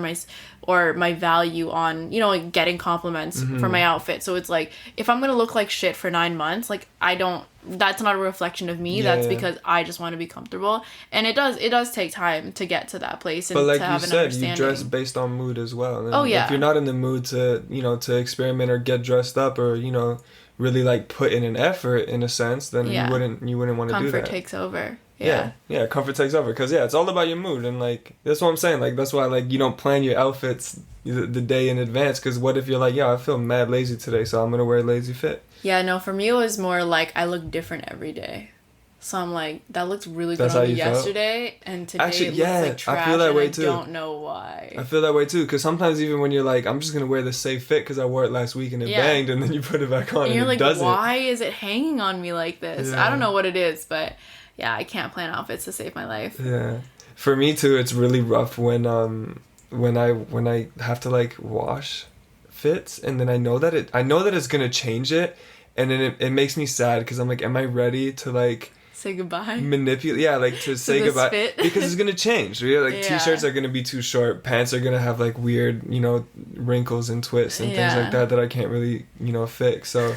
or my value on, you know, like getting compliments for my outfit. So it's like, if I'm gonna look like shit for 9 months, like that's not a reflection of me. That's because I just want to be comfortable. And it does take time to get to that place. And but like to have you said, you dress based on mood as well. And if you're not in the mood to, you know, to experiment or get dressed up or, you know, really like put in an effort in a sense, then you wouldn't want to do that. Comfort takes over. Yeah, comfort takes over, because it's all about your mood. And like, that's what I'm saying, like, that's why, like, you don't plan your outfits the day in advance, because what if you're like, I feel mad lazy today, so I'm gonna wear a lazy fit. Yeah, no, for me it was more like I look different every day. So I'm like, that looked really good on me yesterday, and today it looks like trash. I feel that way too. I don't know why. I feel that way too, because sometimes even when you're like, I'm just gonna wear the safe fit because I wore it last week and it banged, and then you put it back on and you're like, it doesn't. Why is it hanging on me like this? I don't know what it is, but yeah, I can't plan outfits to save my life. Yeah, for me too, it's really rough when I have to like wash fits, and then I know that it's gonna change it, and then it makes me sad because I'm like, am I ready to like say goodbye? Manipulate, to say goodbye fit? Because it's gonna change. Right? Like t-shirts are gonna be too short, pants are gonna have like weird, you know, wrinkles and twists and things like that I can't really, you know, fix. So.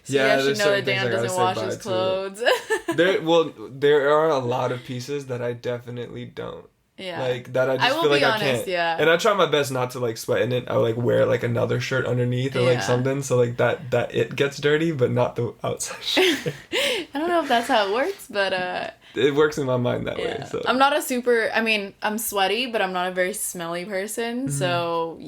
So you guys should know that Dan doesn't wash his clothes. There are a lot of pieces that I definitely don't. Yeah. Like, that I just feel like I can't. Yeah. And I try my best not to, like, sweat in it. I, like, wear, like, another shirt underneath or, like, something. So, like, that it gets dirty, but not the outside shirt. I don't know if that's how it works, but... It works in my mind that way, so... I'm not I'm sweaty, but I'm not a very smelly person. Mm-hmm. So,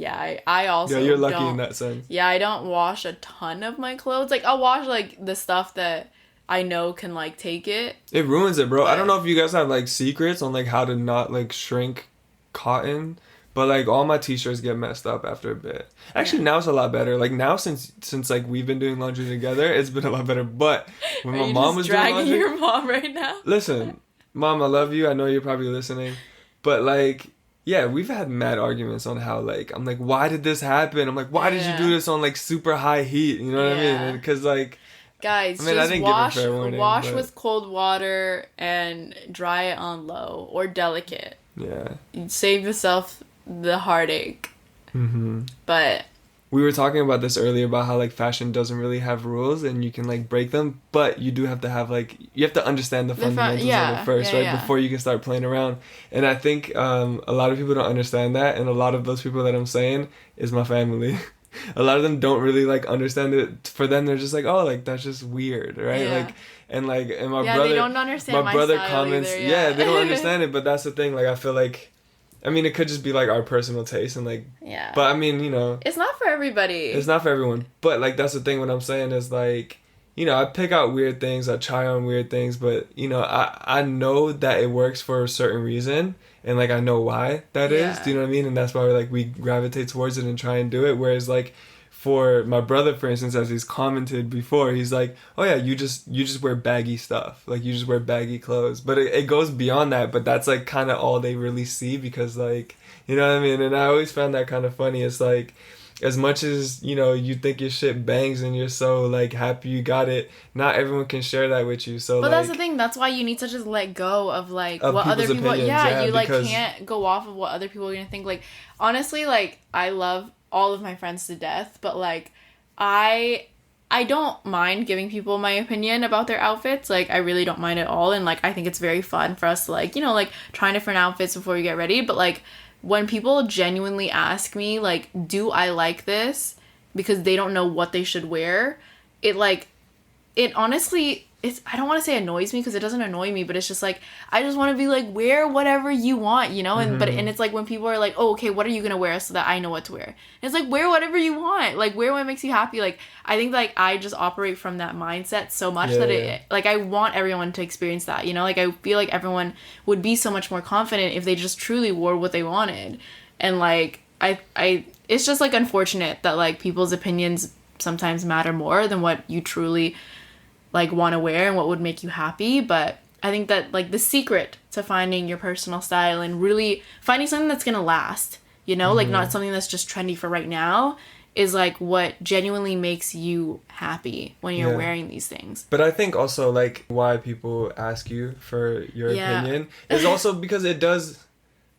I also you're lucky in that sense. Yeah, I don't wash a ton of my clothes. Like, I'll wash, like, the stuff that I know can, like, take it. It ruins it, bro. I don't know if you guys have, like, secrets on, like, how to not, like, shrink cotton. But, like, all my t-shirts get messed up after a bit. Actually, now it's a lot better. Like, now since like, we've been doing laundry together, it's been a lot better. But when my mom was doing laundry... your mom right now? Listen, Mom, I love you. I know you're probably listening. But, like, Yeah, we've had mad arguments on how, like, I'm like, why did this happen? I'm like, why did you do this on, like, super high heat? You know what I mean? Because, like, guys, I mean, I just didn't wash give a fair warning, wash but with cold water and dry it on low or delicate. yeah. You'd save yourself the heartache. Mm-hmm. But We were talking about this earlier about how, like, fashion doesn't really have rules and you can, like, break them, but you do have to have, like, you have to understand the fundamentals of it first, right? Before you can start playing around. And I think a lot of people don't understand that, and a lot of those people that I'm saying is my family. A lot of them don't really, like, understand it. For them, they're just like, oh, like, that's just weird, right? Yeah. Like, and my brother... they don't understand my brother style comments... either, yeah, they don't understand it, but that's the thing. Like, I feel like... I mean, it could just be, like, our personal taste and, like... Yeah. But, I mean, you know... It's not for everybody. It's not for everyone. But, like, that's the thing. What I'm saying is, like, you know, I pick out weird things. I try on weird things. But, you know, I know that it works for a certain reason. And, like, I know why that is. Do you know what I mean? And that's why, like, we gravitate towards it and try and do it. Whereas, like... For my brother, for instance, as he's commented before, he's like, oh yeah, you just wear baggy stuff. Like, you just wear baggy clothes. But it goes beyond that, but that's, like, kind of all they really see because, like, you know what I mean? And I always found that kind of funny. It's like, as much as, you know, you think your shit bangs and you're so, like, happy you got it, not everyone can share that with you. So, but like, that's the thing. That's why you need to just let go of, like, of what other people's people... opinions, Yeah, you, like, because... can't go off of what other people are going to think. Like, honestly, like, I love all of my friends to death, but, like... I don't mind giving people my opinion about their outfits. Like, I really don't mind at all. And, like, I think it's very fun for us to, like, you know, like, try different outfits before we get ready. But, like, when people genuinely ask me, like, do I like this? Because they don't know what they should wear. It, like, it honestly... I don't want to say annoys me because it doesn't annoy me, but it's just like, I just want to be like, wear whatever you want, you know? And and it's like when people are like, oh, okay, what are you going to wear so that I know what to wear? And it's like, wear whatever you want. Like, wear what makes you happy. Like, I think, like, I just operate from that mindset so much that like, I want everyone to experience that, you know? Like, I feel like everyone would be so much more confident if they just truly wore what they wanted. And, like, it's just, like, unfortunate that, like, people's opinions sometimes matter more than what you truly... like, want to wear and what would make you happy. But I think that, like, the secret to finding your personal style and really finding something that's gonna last, you know, like, not something that's just trendy for right now, is, like, what genuinely makes you happy when you're wearing these things. But I think also, like, why people ask you for your opinion is also because it does...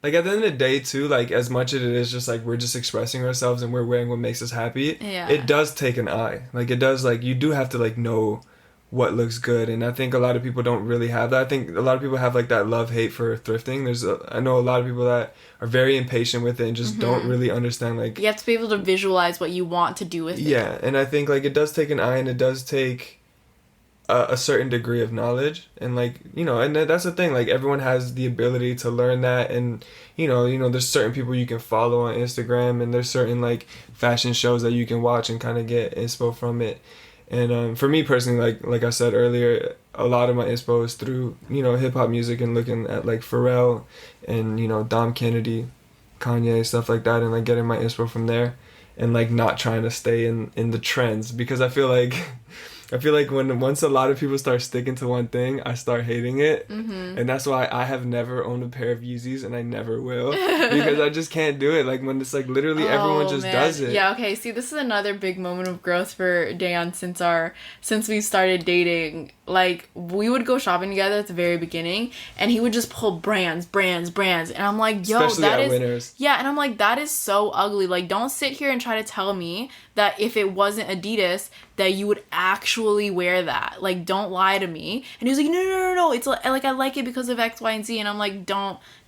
Like, at the end of the day, too, like, as much as it is just, like, we're just expressing ourselves and we're wearing what makes us happy, it does take an eye. Like, it does, like, you do have to, like, know... what looks good. And I think a lot of people don't really have that. I think a lot of people have, like, that love-hate for thrifting. I know a lot of people that are very impatient with it and just don't really understand, like... You have to be able to visualize what you want to do with it. Yeah, and I think, like, it does take an eye and it does take a certain degree of knowledge. And, like, you know, and that's the thing. Like, everyone has the ability to learn that. And, you know, there's certain people you can follow on Instagram and there's certain, like, fashion shows that you can watch and kind of get inspo from it. And for me personally, like I said earlier, a lot of my inspo is through, you know, hip hop music and looking at, like, Pharrell and, you know, Dom Kennedy, Kanye, stuff like that, and, like, getting my inspo from there and, like, not trying to stay in the trends, because I feel like once a lot of people start sticking to one thing, I start hating it. And that's why I have never owned a pair of Yeezys, and I never will, because I just can't do it. Like, when it's, like, literally everyone just does it. Yeah, okay, see, this is another big moment of growth for Dan since we started dating. Like, we would go shopping together at the very beginning, and he would just pull brands, and I'm like, yo, especially that at is... Winners. Yeah, and I'm like, that is so ugly. Like, don't sit here and try to tell me that if it wasn't Adidas, that you would actually wear that. Like, don't lie to me. And he was like, no, it's like, I like it because of X, Y, and Z. And I'm like,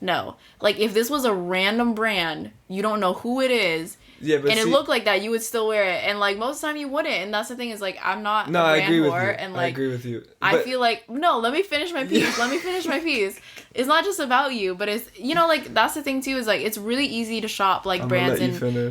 no. Like, if this was a random brand, you don't know who it is, and it looked like that, you would still wear it. And, like, most of the time you wouldn't. And that's the thing, is, like, I'm not a brand whore. And, like, I agree with you. I feel like, no, let me finish my piece. It's not just about you, but it's, you know, like, that's the thing too, is, like, it's really easy to shop, like, brands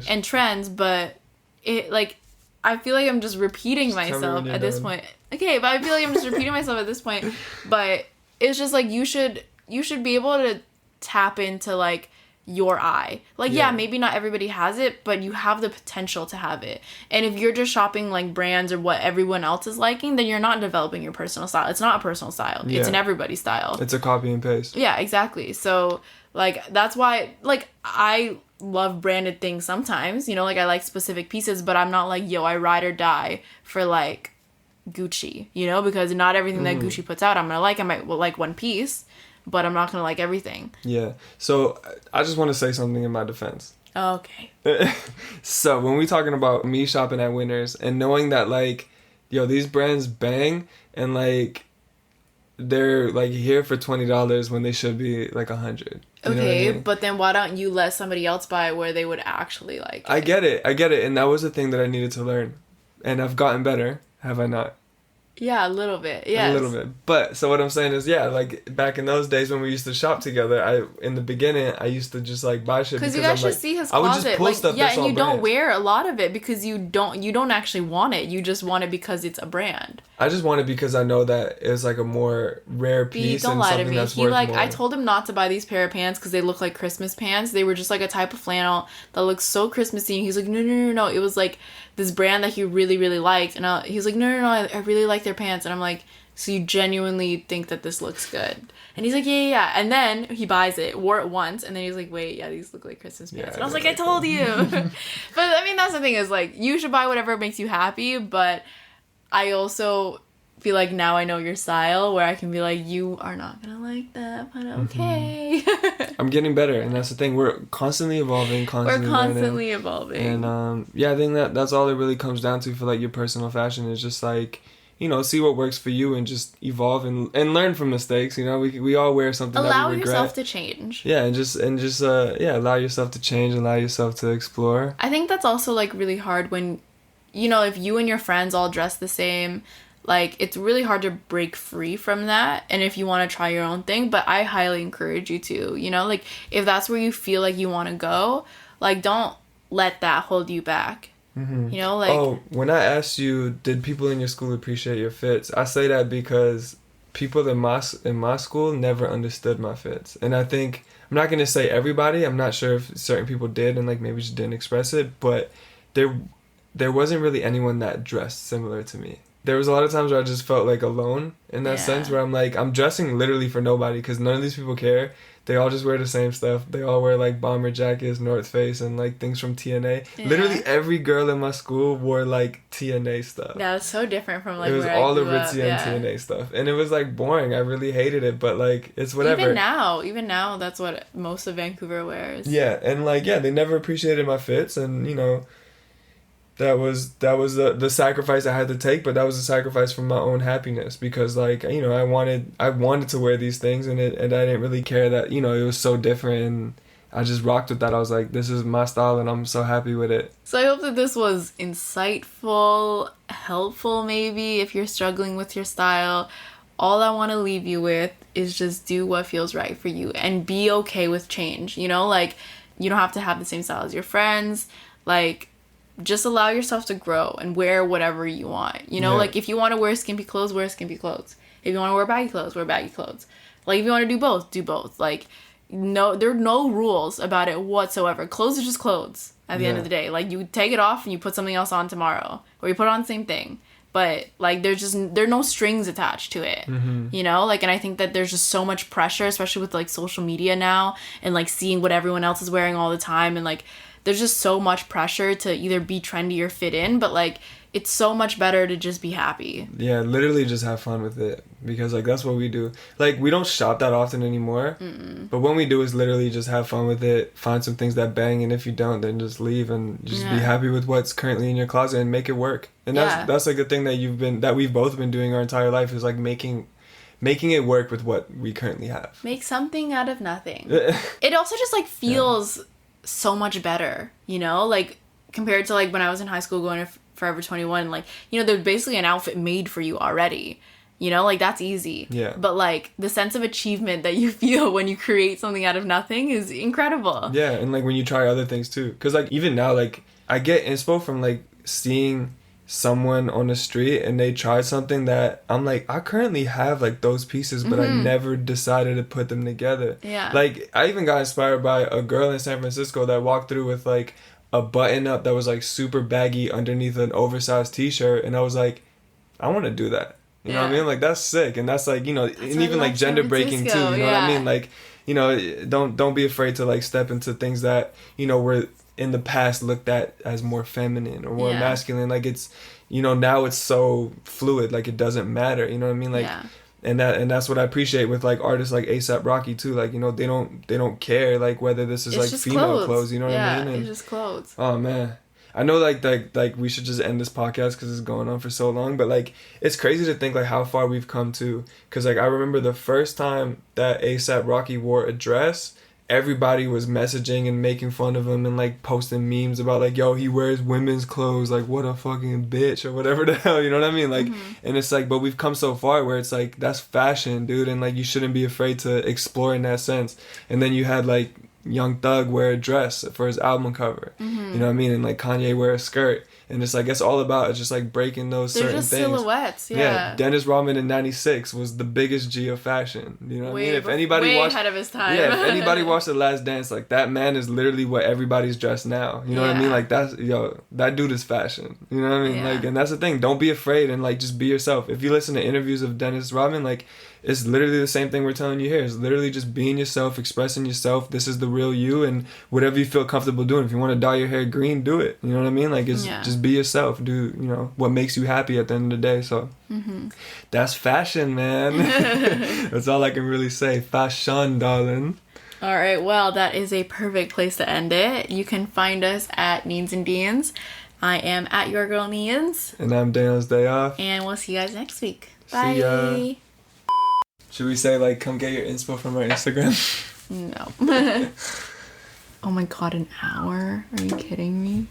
and trends, but it, like, I feel like I'm just repeating myself at this point. Okay, but I feel like I'm just repeating myself at this point. But it's just, like, you should be able to tap into, like, your eye. Like, yeah, maybe not everybody has it, but you have the potential to have it. And if you're just shopping, like, brands or what everyone else is liking, then you're not developing your personal style. It's not a personal style. It's an everybody style. It's a copy and paste. Yeah, exactly. So, Like, that's why, like, I love branded things sometimes, you know, like, I like specific pieces, but I'm not like, yo, I ride or die for, like, Gucci, you know, because not everything that Gucci puts out I'm gonna like. I might like one piece, but I'm not gonna like everything. Yeah. So I just want to say something in my defense. Okay. So when we talking about me shopping at Winners and knowing that, like, yo, these brands bang and, like, they're, like, here for $20 when they should be, like, $100. Okay, I mean? But then why don't you let somebody else buy it where they would actually like it? I get it. And that was the thing that I needed to learn. And I've gotten better, have I not? Yeah, a little bit. Yes. A little bit. But, so what I'm saying is, yeah, like, back in those days when we used to shop together, in the beginning, I used to just, like, buy shit because you guys should see his closet. I would just pull stuff and you don't wear a lot of it because you don't actually want it. You just want it because it's a brand. I just want it because I know that it's, like, a more rare piece and something that's worth more. I told him not to buy these pair of pants because they look like Christmas pants. They were just, like, a type of flannel that looks so Christmassy. And he's like, no. It was, like, this brand that he really, really liked. And he's like, no, I really like their pants. And I'm like, so you genuinely think that this looks good? And he's like, yeah. And then he buys it, wore it once, and then he's like, wait, yeah, these look like Christmas pants. Yeah, and I was like, I told you. But, I mean, that's the thing is, like, you should buy whatever makes you happy, but I also feel like now I know your style where I can be like, you are not gonna like that, but okay. I'm getting better, and that's the thing. We're constantly evolving, constantly evolving. And yeah, I think that's all it really comes down to for, like, your personal fashion is just, like, you know, see what works for you and just evolve and learn from mistakes. You know, we all wear something that we regret. Allow yourself to change. Yeah, and just allow yourself to change, allow yourself to explore. I think that's also, like, really hard when, you know, if you and your friends all dress the same, like, it's really hard to break free from that. And if you want to try your own thing, but I highly encourage you to, you know, like, if that's where you feel like you want to go, like, don't let that hold you back. Mm-hmm. You know, like... Oh, when I asked you, did people in your school appreciate your fits? I say that because people in my school never understood my fits. And I think, I'm not going to say everybody, I'm not sure if certain people did and, like, maybe just didn't express it, but there wasn't really anyone that dressed similar to me. There was a lot of times where I just felt, like, alone in that sense, where I'm like, I'm dressing literally for nobody because none of these people care. They all just wear the same stuff. They all wear, like, bomber jackets, North Face, and, like, things from TNA. Yeah. Literally every girl in my school wore, like, TNA stuff. Yeah, it's so different from, like, it was where all I grew Aritzia and TNA stuff. And it was, like, boring. I really hated it, but, like, it's whatever. Even now, that's what most of Vancouver wears. Yeah, and, like, yeah, they never appreciated my fits, and, you know... That was the sacrifice I had to take, but that was a sacrifice for my own happiness because, like, you know, I wanted to wear these things and I didn't really care that, you know, it was so different and I just rocked with that. I was like, this is my style and I'm so happy with it. So I hope that this was insightful, helpful maybe if you're struggling with your style. All I want to leave you with is just do what feels right for you and be okay with change, you know, like, you don't have to have the same style as your friends, like, just allow yourself to grow and wear whatever you want. You know, like, if you want to wear skimpy clothes, wear skimpy clothes. If you want to wear baggy clothes, wear baggy clothes. Like, if you want to do both, do both. Like, no, there are no rules about it whatsoever. Clothes are just clothes at the end of the day. Like, you take it off and you put something else on tomorrow. Or you put on the same thing. But, like, there are no strings attached to it. Mm-hmm. You know? Like, and I think that there's just so much pressure, especially with, like, social media now. And, like, seeing what everyone else is wearing all the time. And, like... There's just so much pressure to either be trendy or fit in, but, like, it's so much better to just be happy. Yeah, literally just have fun with it because, like, that's what we do. Like, we don't shop that often anymore, but when we do is literally just have fun with it, find some things that bang, and if you don't, then just leave and just be happy with what's currently in your closet and make it work. And that's like the thing that we've both been doing our entire life is, like, making it work with what we currently have. Make something out of nothing. It also just, like, feels... so much better, you know, like, compared to, like, when I was in high school going to Forever 21, like, you know, there's basically an outfit made for you already, you know, like, that's easy. Yeah. But, like, the sense of achievement that you feel when you create something out of nothing is incredible. Yeah, and, like, when you try other things too, because, like, even now, like, I get inspo from, like, seeing someone on the street and they tried something that I'm like, I currently have, like, those pieces, but I never decided to put them together. Yeah. Like, I even got inspired by a girl in San Francisco that walked through with, like, a button up that was, like, super baggy underneath an oversized t-shirt, and I was like, I want to do that. You know what I mean? Like, that's sick. And that's like, you know, and even like gender breaking too. You know what I mean? Like, you know, don't be afraid to like step into things that, you know, were in the past looked at as more feminine or more masculine. Like, it's, you know, now it's so fluid. Like, it doesn't matter. You know what I mean? Like, and that's what I appreciate with like artists like A$AP Rocky too. Like, you know, they don't care like whether this is it's like female clothes. You know what I mean? And, it's just clothes. Oh man, I know like we should just end this podcast because it's going on for so long. But like, it's crazy to think like how far we've come to. Because like I remember the first time that A$AP Rocky wore a dress, everybody was messaging and making fun of him and like posting memes about like, yo, he wears women's clothes, like what a fucking bitch or whatever the hell, you know what I mean? Like, and it's like, but we've come so far where it's like, that's fashion, dude, and like you shouldn't be afraid to explore in that sense. And then you had like Young Thug wear a dress for his album cover, you know what I mean? And like Kanye wear a skirt. And it's like, it's all about just like breaking those certain things. They're just silhouettes, yeah. Dennis Rodman in '96 was the biggest G of fashion. You know what I mean? If anybody watched, ahead of his time. Yeah, if anybody watched The Last Dance, like that man is literally what everybody's dressed now. You know what I mean? Like that dude is fashion. You know what I mean? Yeah. Like, and that's the thing. Don't be afraid and like just be yourself. If you listen to interviews of Dennis Rodman, like it's literally the same thing we're telling you here. It's literally just being yourself, expressing yourself. This is the real you, and whatever you feel comfortable doing. If you want to dye your hair green, do it. You know what I mean? Like, it's just be yourself. Do, you know, what makes you happy at the end of the day. So that's fashion, man. That's all I can really say. Fashion, darling. All right. Well, that is a perfect place to end it. You can find us at Neens Deens. I am at Your Girl Neens. And I'm Daniel's Day Off. And we'll see you guys next week. Bye. See ya. Should we say, like, come get your inspo from our Instagram? No. Oh my god, an hour? Are you kidding me?